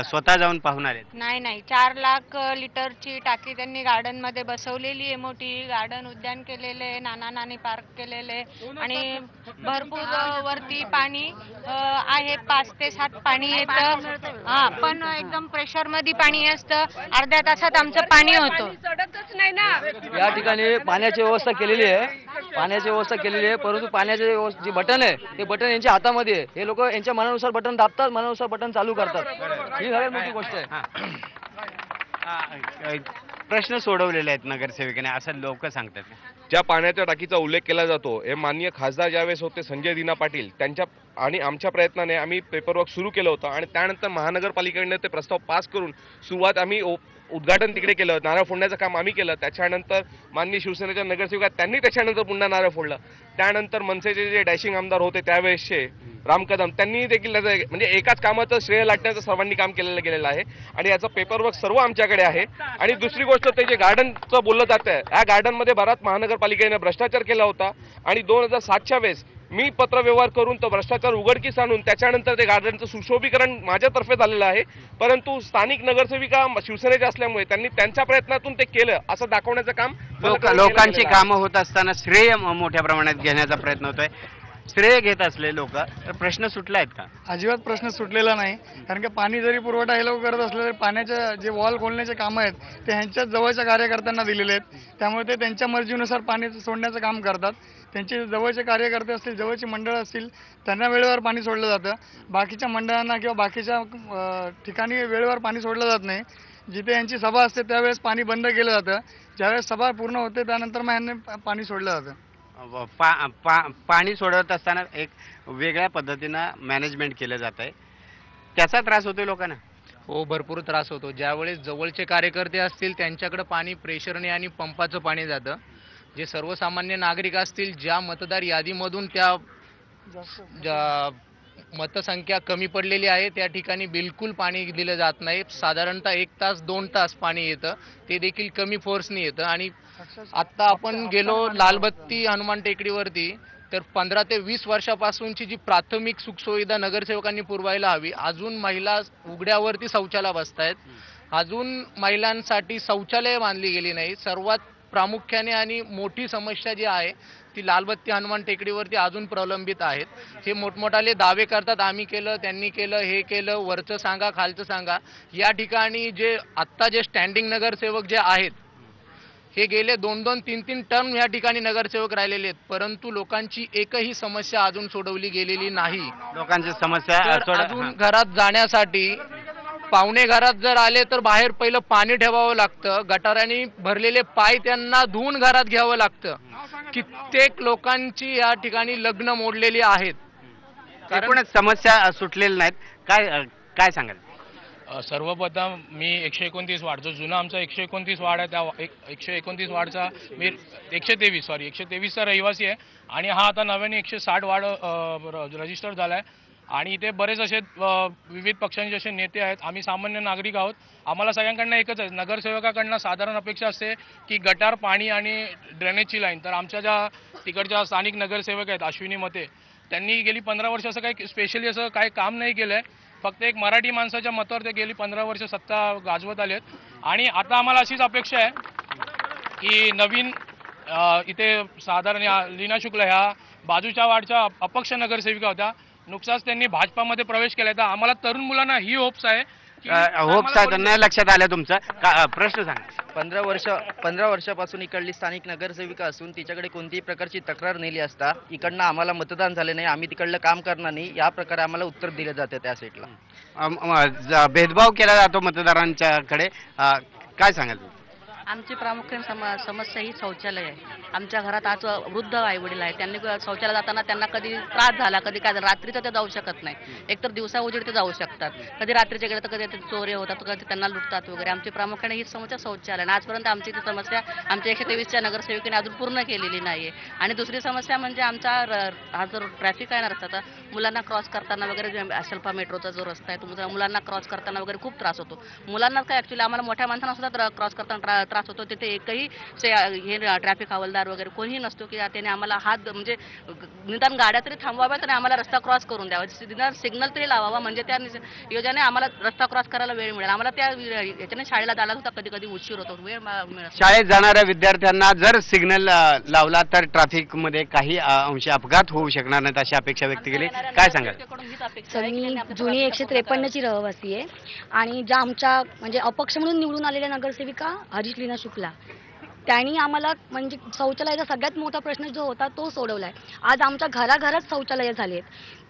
स्वतः जाऊन पाहून आले. नाही 4 लाख लिटरची टाकी त्यांनी गार्डन मध्ये बसवलेली आहे. मोठी गार्डन उद्यान केलेले, नाना नानी पार्क केलेले, आणि भरपूर वरती पाणी आहे. 5 ते 7 पाणी येतं. हा, पण एकदम प्रेशर मध्ये पाणी असतं. अर्ध्या तासात आमचं पाणी होतं. चढतच नाही ना. या ठिकाणी पाण्याची व्यवस्था केलेली आहे. परंतु पाण्याचे जे बटन आहे ते बटन यांच्या हातामध्ये आहे. हे लोक यांच्या मनानुसार बटन दाबतात, मनानुसार बटन चालू करतात. ही सगळ्यात मोठी गोष्ट आहे. प्रश्न सोडवलेले आहेत नगरसेवकाने, असं लोक सांगतात. ज्या पाण्याच्या टाकीचा उल्लेख केला जातो, हे माननीय खासदार ज्यावेळेस होते संजय दिना पाटील, त्यांच्या आणि आमच्या प्रयत्नाने आम्ही पेपरवर्क सुरू केलं होतं आणि त्यानंतर महानगरपालिकेने ते प्रस्ताव पास करून सुरुवात आम्ही उद्घाटन तिकडे केलं, नारळ फोडण्याचं काम आम्ही केलं. त्याच्यानंतर माननीय शिवसेनेच्या नगरसेवक त्यांनी त्याच्यानंतर पुन्हा नारळ फोडलं. त्यानंतर मनसेचे जे डॅशिंग आमदार होते त्यावेळेसचे राम कदम त्यांनी देखील म्हणजे एकाच कामाचं श्रेय लाटण्याचं सर्वांनी काम गेलेलं आहे आणि याचं पेपरवर्क सर्व आमच्याकडे आहे. आणि दुसरी गोष्ट ते जे गार्डनचं बोललं जातं, या गार्डनमध्ये बराच महानगरपालिकेने भ्रष्टाचार केला होता आणि 2007च्या वेळेस मी पत्रव्यवहार करून तो भ्रष्टाचार उघडकीस आणून त्याच्यानंतर ते गार्डनचं सुशोभीकरण माझ्यातर्फे झालेलं आहे. परंतु स्थानिक नगरसेविका शिवसेनेचे असल्यामुळे त्यांनी त्यांच्या प्रयत्नातून ते केलं असं दाखवण्याचं काम लोकांची कामं होत असताना श्रेय मोठ्या प्रमाणात घेण्याचा प्रयत्न होतोय. श्रेय घेत असले लोक, तर प्रश्न सुटला आहेत का? अजिबात प्रश्न सुटलेला नाही, कारण की पाणी जरी पुरवठा हे लोक करत असले तरी पाण्याच्या जे वॉल खोलण्याचे कामं आहेत ते ह्यांच्याच जवळच्या कार्यकर्त्यांना दिलेले आहेत. त्यामुळे ते त्यांच्या मर्जीनुसार पाणी सोडण्याचं काम करतात. त्यांचे जवळचे कार्यकर्ते असतील, जवळची मंडळं असतील, त्यांना वेळेवर पाणी सोडलं जातं. बाकीच्या मंडळांना किंवा बाकीच्या ठिकाणी वेळेवर पाणी सोडलं जात नाही. जिथे यांची सभा असते त्यावेळेस पाणी बंद केलं जातं. ज्यावेळेस सभा पूर्ण होते त्यानंतर मग यांनी पाणी सोडलं जातं. पाणी सोडवत असताना एक वेगळ्या पद्धतीनं मॅनेजमेंट केलं जात आहे, त्याचा त्रास होतो लोकांना. हो, भरपूर त्रास होतो. ज्यावेळेस जवळचे कार्यकर्ते असतील त्यांच्याकडे पाणी प्रेशरने आणि पंपाचं पाणी जातं. जे सर्वसामान्य नागरिक असतील, ज्या मतदार यादीमधून ज्या मतसंख्या कमी पडलेली आहे त्या ठिकाणी बिलकुल पाणी दिलं जात नाही. साधारणतः 1 तास 2 तास पाणी येतं, ते देखील कमी फोर्सनी येतं. आणि आत्ता आपण गेलो लालबत्ती हनुमान टेकडीवरती, तर 15 ते 20 वर्षापासूनची जी प्राथमिक सुखसुविधा नगरसेवकांनी पुरवायला हवी, अजून महिला उघड्यावरती शौचाला बसतायत. अजून महिलांसाठी शौचालय बांधली गेली नाही. सर्वात प्रामुख्याने आणि मोठी समस्या जी आहे ती लालबत्ती हनुमान टेकडीवरती अजून प्रलंबित आहेत. हे मोठमोठाले दावे करतात, आम्ही केलं, त्यांनी केलं, हे केलं, वरचं सांगा, खालचं सांगा. या ठिकाणी जे आत्ता जे स्टँडिंग नगरसेवक जे आहेत हे गेले 2-2, 3-3 टर्म या ठिकाणी नगरसेवक राहिलेले आहेत, परंतु लोकांची एकही समस्या अजून सोडवली गेलेली नाही. लोकांची समस्या अजून घरात जाण्यासाठी पाहुणे घरात जर आले तर बाहेर पहिलं पाणी ठेवावं लागतं. गटारांनी भरलेले पाय त्यांना धुवून घरात घ्यावं लागतं. कित्येक लोकांची या ठिकाणी लग्न मोडलेली आहेत. एकूणच समस्या सुटलेल्या नाहीत. काय सांगाल? सर्वप्रथम मी 129 वार्ड, जो जुना आमचा 129 वार्ड आहे, त्या 129 वार्डचा मी 123चा रहिवासी आहे आणि हा आता नव्याने 160 वार्ड रजिस्टर झाला आहे. आणि इथे बरेच असे विविध पक्षांचे असे नेते आहेत. आम्ही सामान्य नागरिक आहोत. आम्हाला सगळ्यांकडनं एकच आहे, नगरसेवकाकडनं साधारण अपेक्षा असते की गटार, पाणी आणि ड्रेनेजची लाईन. तर आमच्या ज्या तिकडच्या स्थानिक नगरसेवक आहेत अश्विनी मते, त्यांनी गेली 15 वर्ष असं काही स्पेशली असं काही काम नाही केलं आहे. फक्त एक मराठी माणसाच्या मतावर ते गेली 15 वर्ष सत्ता गाजवत आलेत. आणि आता आम्हाला अशीच अपेक्षा आहे की नवीन इथे साधारण लीना शुक्ला ह्या बाजूच्या वार्डच्या अपक्ष नगरसेविका होत्या, नुकताच त्यांनी भाजपामध्ये प्रवेश केला. तर आम्हाला तरुण मुलांना ही होप्स आहे नाही लक्षात आलं तुमचं प्रश्न सांगा. 15 वर्षापासून इकडली स्थानिक नगरसेविका असून तिच्याकडे कोणतीही प्रकारची तक्रार नेली असता इकडनं आम्हाला मतदान झाले नाही, आम्ही तिकडलं काम करणार नाही, या प्रकारे आम्हाला उत्तर दिलं जातं. त्या साईडला भेदभाव केला जातो मतदारांच्याकडे, काय सांगाल? आमची प्रामुख्याने समस्या ही शौचालय आहे. आमच्या घरात आज वृद्ध आई वडील आहेत, त्यांनी शौचालय जाताना त्यांना कधी त्रास झाला, कधी काय झालं, रात्रीचं ते जाऊ शकत नाही. एकतर दिवसा उजेड ते जाऊ शकतात, कधी रात्रीचे गेले तर कधी ते चोरी होतात, कधी त्यांना लुटतात वगैरे. आमची प्रामुख्याने ही समस्या शौचालय आणि आजपर्यंत आमची ती समस्या आमच्या 123च्या नगरसेविकेने अजून पूर्ण केलेली नाही आहे. आणि दुसरी समस्या म्हणजे आमचा हा जो ट्रॅफिक आहे ना रस्त्याचा, मुलांना क्रॉस करताना वगैरे, अल्फा मेट्रोचा जो रस्ता आहे तो मुलांना क्रॉस करताना वगैरे खूप त्रास होतो. मुलांना काय ॲक्च्युली आम्हाला मोठ्या माणसांना सुद्धा क्रॉस करताना त्रास होतो. तिथे एकही हे ट्रॅफिक हवालदार वगैरे कोणीही नसतो की त्याने आम्हाला हात म्हणजे निदान गाड्या तरी थांबवाव्यात आणि आम्हाला रस्ता क्रॉस करून द्यावा, निदान सिग्नल तरी लावावा, म्हणजे त्या योजने आम्हाला रस्ता क्रॉस करायला वेळ मिळेल. आम्हाला त्या याच्याने शाळेला जायला सुद्धा कधी कधी उशीर होतो, वेळ मिळत. शाळेत जाणाऱ्या विद्यार्थ्यांना जर सिग्नल लावला तर ट्रॅफिक मध्ये काही अंशी अपघात होऊ शकणार नाहीत अशी अपेक्षा व्यक्त केली. काय सांगाल? मी जुनी 153ची रहिवासी आहे आणि ज्या आमच्या म्हणजे अपक्ष म्हणून निवडून आलेल्या नगरसेविका हरीश लीना शुक्ला, त्यांनी आम्हाला म्हणजे शौचालयाचा सगळ्यात मोठा प्रश्न जो होता तो सोडवलाय. आज आमच्या घराघरात शौचालय झाली आहेत,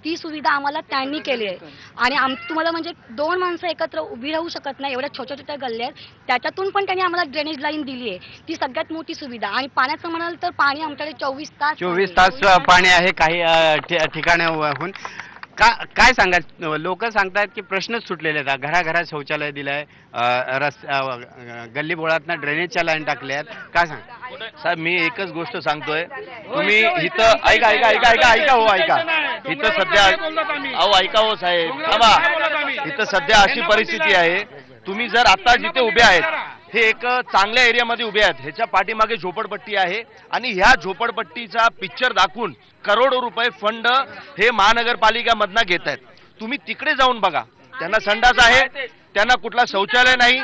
ती सुविधा आम्हाला त्यांनी केली आहे. आणि तुम्हाला म्हणजे 2 माणसं एकत्र उभी राहू शकत नाही, एवढ्या छोट्या छोट्या गल्ल्या आहेत, त्याच्यातून पण त्यांनी आम्हाला ड्रेनेज लाईन दिली आहे, ती सगळ्यात मोठी सुविधा. आणि पाण्याचं म्हणाल तर पाणी आमच्याकडे 24 तास पाणी आहे काही ठिकाणाहून. काय सांगा, लोक सांगतायत की प्रश्नच सुटलेले आहेत. घराघरात शौचालय दिलंय, गल्ली बोळातनं ड्रेनेजच्या लाईन टाकल्या आहेत. काय सांगा साहेब, मी एकच गोष्ट सांगतोय, तुम्ही इथं ऐका ऐका ऐका ऐका ऐका हो ऐका, इथं सध्या अहो ऐका हो साहेब, थांबा. इथं सध्या अशी परिस्थिती आहे, तुम्ही जर आता जिथे उभे आहेत हे एक चांगल्या एरियामध्ये उभे आहेत, ह्याच्या पाठीमागे झोपडपट्टी आहे आणि ह्या झोपडपट्टीचा पिक्चर दाखवून करोडो रुपये फंड हे महानगरपालिकामधनं घेत आहेत. तुम्ही तिकडे जाऊन बघा, त्यांना संडास आहे, त्यांना कुठला शौचालय नाही,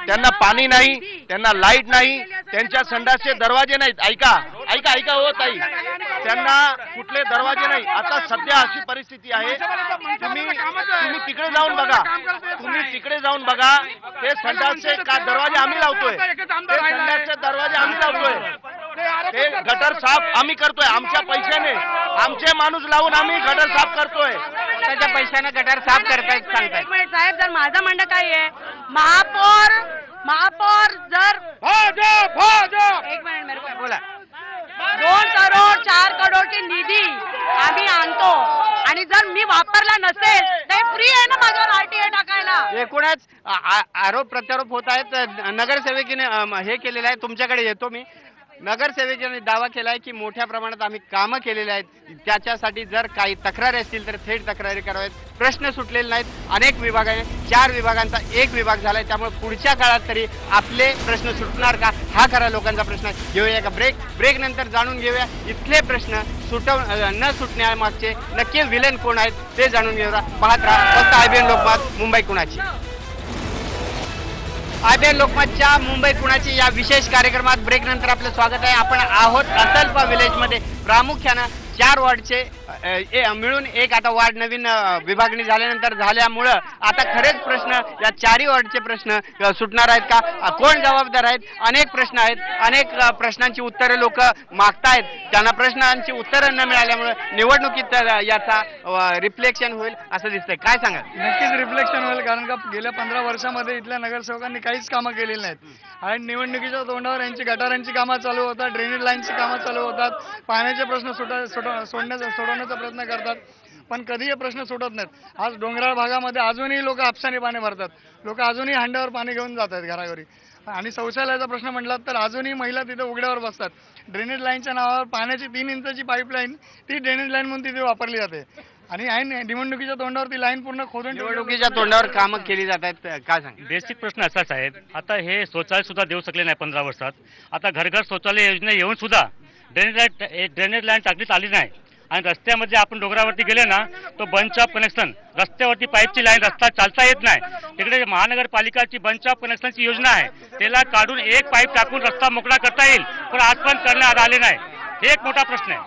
त्यांना पाणी नाही, त्यांना लाईट नाही, त्यांच्या संडासचे दरवाजे नाहीत. ऐका ऐका ऐका हो ताई, त्यांना कुठले दरवाजे नाही. आता सध्या अशी परिस्थिती आहे, तुम्ही तिकडे जाऊन बघा, तुम्ही तिकडे जाऊन बघा, ते संडासचे दरवाजे आम्ही लावतोय, ते संडासचे दरवाजे आम्ही लावतोय, ते गटर साफ आम्ही करतोय आमच्या पैशाने, आमचे माणूस लावून आम्ही गटर साफ करतोय. स्वतःच्या पैशाने गटार साफ करतायत सांगतायत. एक मिनिट साहेब, जर माझं म्हणणं काय आहे, महापौर जर एक मिनिट मेरे को बोला, 2 करोड 4 करोडची निधी आम्ही आणतो आणि जर मी वापरला नसेल तर फ्री आहे ना माझ्यावर RTA टाकायला. एकूणच आरोप प्रत्यारोप होत आहेत. नगरसेवकीने हे केलेलं आहे. तुमच्याकडे येतो मी. नगरसेवकाने दावा केलाय की मोठ्या प्रमाणात आम्ही कामं केलेले आहेत, त्याच्यासाठी जर काही तक्रारी असतील तर थेट तक्रारी कराव्यात. प्रश्न सुटलेले नाहीत. अनेक विभाग आहे, 4 विभागांचा 1 विभाग झालाय, त्यामुळे पुढच्या काळात तरी आपले प्रश्न सुटणार का, हा खरा लोकांचा प्रश्न आहे. घेऊया का ब्रेक नंतर जाणून घेऊया इथले प्रश्न न सुटण्यामागचे नक्की विलन कोण आहेत ते जाणून घेऊया. पाहत राहा फक्त IBN लोकमत, मुंबई कुणाची. IBN लोकमतच्या मुंबई कुणाची या विशेष कार्यक्रमात ब्रेक नंतर आपलं स्वागत आहे. आपण आहोत असल्पा विलेजमध्ये. प्रामुख्यानं 4 वॉर्डचे मिळून एक आता वार्ड नवीन विभागणी झाल्यामुळं आता खरेच प्रश्न या 4 वॉर्डचे प्रश्न सुटणार आहेत का, कोण जबाबदार आहेत. अनेक प्रश्न आहेत, अनेक प्रश्नांची उत्तरे लोक मागतायत. त्यांना प्रश्नांची उत्तरं न मिळाल्यामुळे निवडणुकीत याचा रिफ्लेक्शन होईल असं दिसतंय. काय सांगा. नक्कीच रिफ्लेक्शन होईल, कारण का गेल्या 15 वर्षामध्ये इथल्या नगरसेवकांनी काहीच कामं केलेली नाहीत आणि निवडणुकीच्या तोंडावर यांची गटारांची कामं चालू होतात, ड्रेनेज लाईनची कामं चालू होतात, पाण्याचे प्रश्न सोडवण्याचा प्रयत्न करतात, पण कधी हे प्रश्न सुटत नाहीत. आज डोंगराळ भागामध्ये अजूनही लोक हापसाने पाणी भरतात, लोक अजूनही हांड्यावर पाणी घेऊन जात आहेत घराघरी. आणि शौचालयाचा प्रश्न म्हटला तर अजूनही महिला तिथे उघड्यावर बसतात. ड्रेनेज लाईनच्या नावावर पाण्याची 3 इंचाची पाईपलाईन ती ड्रेनेज लाईन म्हणून तिथे वापरली जाते आणि निवडणुकीच्या तोंडावर ती लाईन पूर्ण खोदून निवडणुकीच्या तोंडावर कामं केली जात आहेत. काय सांग. बेसिक प्रश्न असा साहेब, आता हे शौचालय सुद्धा देऊ शकले नाही 15 वर्षात. आता घर घर शौचालय योजना येऊन सुद्धा ड्रेनेज लाईन टाकण्यात आली नाही आणि रस्त्यामध्ये आपण डोंगरावरती गेले ना तो बंच ऑफ कनेक्शन, रस्त्यावरती पाईपची लाईन रस्ता चालता येत नाही. तिकडे महानगरपालिकाची बंच ऑफ कनेक्शनची योजना आहे, त्याला काढून एक पाईप टाकून रस्ता मोकळा करता येईल, पण आजपर्यंत करण्यात आले नाही. हे एक मोठा प्रश्न आहे.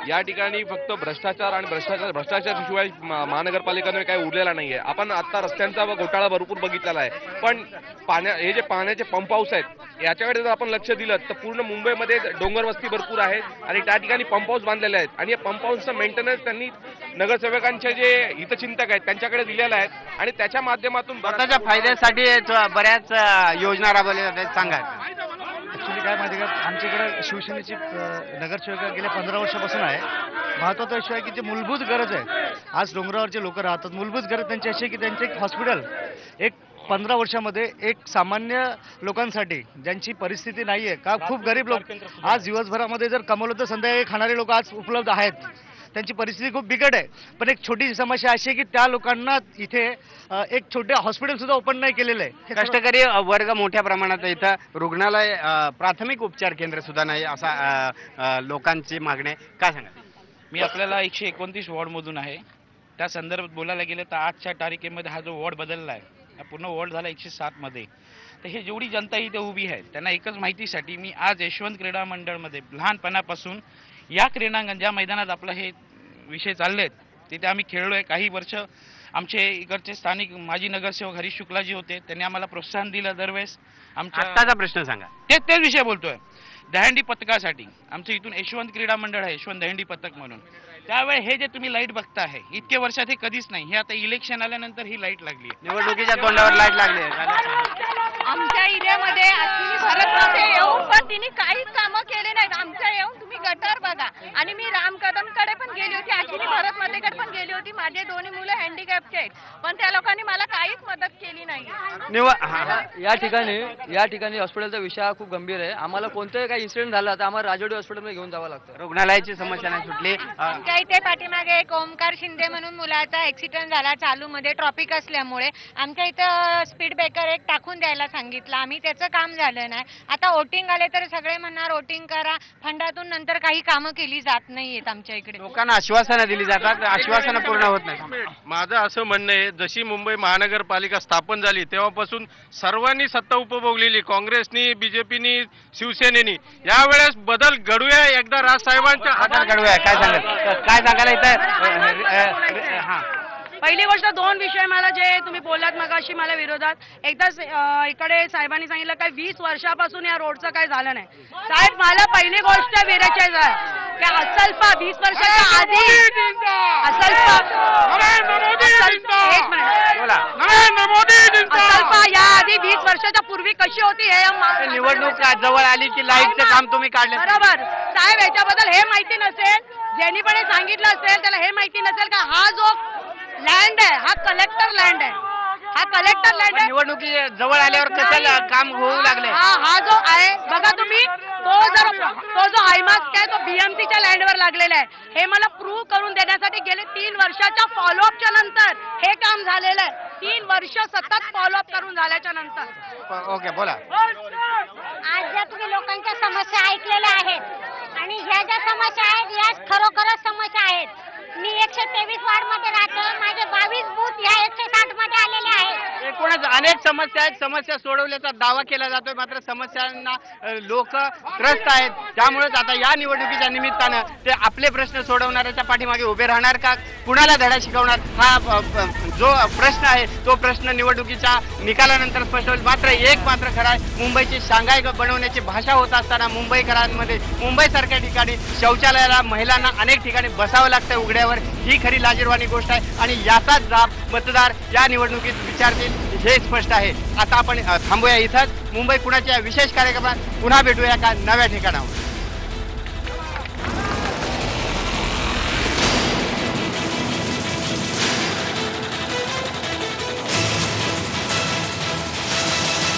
या ठिकाणी फक्त भ्रष्टाचार आणि भ्रष्टाचाराशिवाय महानगरपालिकेने काही उरलेला नाहीये. आपण आता रस्त्यांचा घोटाळा भरपूर बघितलेला आहे, पण हे जे पाण्याचे पंप हाऊस आहेत याच्याकडे जर आपण लक्ष दिलं तर पूर्ण मुंबईमध्ये डोंगर वस्ती भरपूर आहे आणि त्या ठिकाणी पंप हाऊस बांधलेले आहेत आणि या पंप हाऊसचं मेंटेनन्स त्यांनी नगरसेवकांचे जे हितचिंतक आहेत त्यांच्याकडे दिलेला आहे आणि त्याच्या माध्यमातून स्वतःच्या फायद्यासाठी बऱ्याच योजना राबवल्या जातात. सांगा. ॲक्च्युली काय माहिती का, आमच्याकडे शिवसेनेची नगरसेविका गेल्या 15 वर्षापासून आहे. महत्त्वाचा विषय आहे की जे मूलभूत गरज आहे, आज डोंगरावरचे लोक राहतात, मूलभूत गरज त्यांची अशी आहे की त्यांचे एक हॉस्पिटल, एक 15 वर्षामध्ये एक सामान्य लोकांसाठी ज्यांची परिस्थिती नाही आहे का, खूप गरीब लोक आज दिवसभरामध्ये जर कमवलं तर संध्याकाळी खाणारे लोक आज उपलब्ध आहेत, त्यांची परिस्थिती खूप बिकट आहे. पण एक छोटी समस्या अशी आहे की त्या लोकांना इथे एक छोटे हॉस्पिटल सुद्धा ओपन नाही केलेलं आहे. कष्टकरी वर्ग मोठ्या प्रमाणात इथं रुग्णालय, प्राथमिक उपचार केंद्र सुद्धा नाही असा लोकांची मागणी आहे. काय सांगा. मी आपल्याला 129 वॉर्डमधून आहे. त्या संदर्भात बोलायला गेलं तर आजच्या तारखेमध्ये हा जो वॉर्ड बदलला आहे, पूर्ण वॉर्ड झाला 107 मध्ये. तर हे जेवढी जनता इथे उभी आहे त्यांना एकच माहितीसाठी मी आज यशवंत क्रीडा मंडळमध्ये लहानपणापासून या क्रीडांगण ज्या मैदानात आपलं हे विषय चाललेत तिथे आम्ही खेळलोय. काही वर्ष आमचे इकडचे स्थानिक माजी नगरसेवक हरीश शुक्लाजी होते, त्यांनी आम्हाला प्रोत्साहन दिलं दरवेळेस. आत्ताचा प्रश्न सांगा. तेच विषय बोलतोय. दहीहंडी पथकासाठी आमचं इथून यशवंत क्रीडा मंडळ आहे, यशवंत दहीहंडी पथक म्हणून. त्यावेळी हे जे तुम्ही लाईट बघता आहे इतके वर्षात हे कधीच नाही. हे आता इलेक्शन आल्यानंतर ही लाईट लागली आहे. निवडणुकीच्या तोंडावर लाईट लागली आमच्या एरियामध्ये अश्विनी भरतमध्ये येऊन पण तिने काहीच कामं केले नाहीत. आमच्या येऊन तुम्ही गटार बघा. आणि मी राम कदमकडे पण गेली होती, अश्विनी भरतमध्येकडे पण गेली होती. माझे दोन्ही मुलं हँडिकॅपचे आहेत, पण त्या लोकांनी मला काहीच मदत केली नाही. या ठिकाणी हॉस्पिटलचा विषय हा खूप गंभीर आहे. आम्हाला कोणताही काही इन्सिडेंट झाला तर आम्हाला राजवाडी हॉस्पिटलमध्ये घेऊन जावं लागतं. रुग्णालयाची समस्या नाही सुटली. आमच्या इथे पाठीमागे एक ओमकार शिंदे म्हणून मुलाचा ऍक्सिडेंट झाला चालूमध्ये ट्रॉफिक असल्यामुळे. आमच्या इथं स्पीड ब्रेकर एक टाकून द्यायला सांगितलं आम्ही, त्याचं काम झालं नाही. आता वोटिंग आले तर सगळे म्हणणार वोटिंग करा, फंडातून नंतर काही कामं केली जात नाहीयेत आमच्या इकडे. लोकांना आश्वासनं दिली जातात, आश्वासनं पूर्ण होत नाही. माझं असं म्हणणं आहे, जशी मुंबई महानगरपालिका स्थापन झाली तेव्हापासून सर्वांनी सत्ता उपभोगलेली, काँग्रेसनी, बीजेपीनी, शिवसेनेनी. यावेळेस बदल घडूया एकदा राजसाहेबांच्या बदल घडूया. काय सांगायला इथं हा पहिली गोष्ट 2 विषय मला जे तुम्ही बोललात मगाशी मला विरोधात. एकदाच इकडे साहेबांनी सांगितलं काय 20 वर्षापासून या रोडचं काय झालं नाही. साहेब मला पहिली गोष्ट विचारायची आहे की असल्फा 20 वर्षाच्या आधी असल्फा या आधी 20 वर्षाच्या पूर्वी कशी होती हे निवडणूक जवळ आली की लाईटचं काम तुम्ही काढलं. बरोबर साहेब, याच्याबद्दल हे माहिती नसेल, ज्यांनी पण हे सांगितलं असेल त्याला हे माहिती नसेल का हा जो लँड आहे हा कलेक्टर लँड आहे. हा कलेक्टर लँड आहे. निवडणुकी जवळ आल्यावर कसं काम होऊ लागले. हा जो आहे बघा तुम्ही, तो जो हायमास्क आहे तो बीएमसीच्या लँडवर लागलेला आहे. हे मला प्रूव्ह करून देण्यासाठी गेले 3 वर्षाच्या फॉलोअपच्या नंतर हे काम झालेलं आहे. 3 वर्ष सतत फॉलोअप करून झाल्याच्या नंतर. ओके बोला. आज ज्या तुम्ही लोकांच्या समस्या ऐकलेल्या आहेत आणि ह्या ज्या समस्या आहेत या खरोखरच समस्या आहेत. मी 123 वार्ड मध्ये राहते. माझे 22 बूथ या 160 मध्ये आलेले आहेत. एकूणच अनेक समस्या आहेत. समस्या सोडवल्याचा दावा केला जातोय, मात्र समस्यांना लोक त्रस्त आहेत. त्यामुळेच आता या निवडणुकीच्या निमित्तानं ते आपले प्रश्न सोडवणाऱ्याच्या पाठीमागे उभे राहणार का, कुणाला धडा शिकवणार, हा जो प्रश्न आहे तो प्रश्न निवडणुकीच्या निकालानंतर स्पष्ट होईल. मात्र खरं आहे, मुंबईची शांघाय बनवण्याची भाषा होत असताना मुंबईकरांमध्ये मुंबईसारख्या ठिकाणी शौचालयाला महिलांना अनेक ठिकाणी बसावं लागतं उघड्यावर. ही खरी लाजिरवाणी गोष्ट आहे आणि याचाच जाब मतदार या निवडणुकीत विचारतील हे स्पष्ट आहे. आता आपण थांबूया इथंच. मुंबई कुणाच्या विशेष कार्यक्रमात पुन्हा भेटूया का नव्या ठिकाणावर.